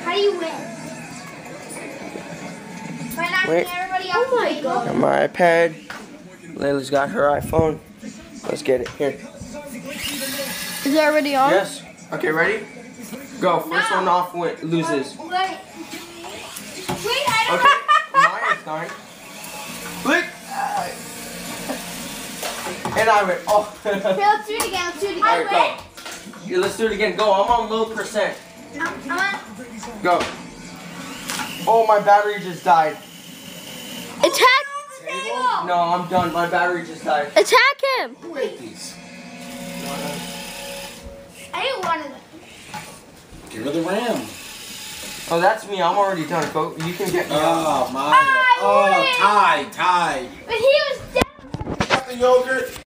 How do you win? By knocking everybody off the table? Got my iPad. Layla's got her iPhone. Let's get it. Here. Is it already on? Yes. Okay, ready? Go. First one off loses. Wait, I don't Okay. Maya's done. Look. And I went. Oh. Okay, let's do it again. Let's do it again. Alright, go. Yeah, let's do it again. Go. I'm on low percent. I'm on. Go. Oh, my battery just died. Attack! No, I'm done. My battery just died. Attack him! Who ate these? I ate one of them. Give her the ram. Oh, that's me. I'm already done. Go. You can get me. Oh, my. Oh, tie. But he was down. Got the yogurt.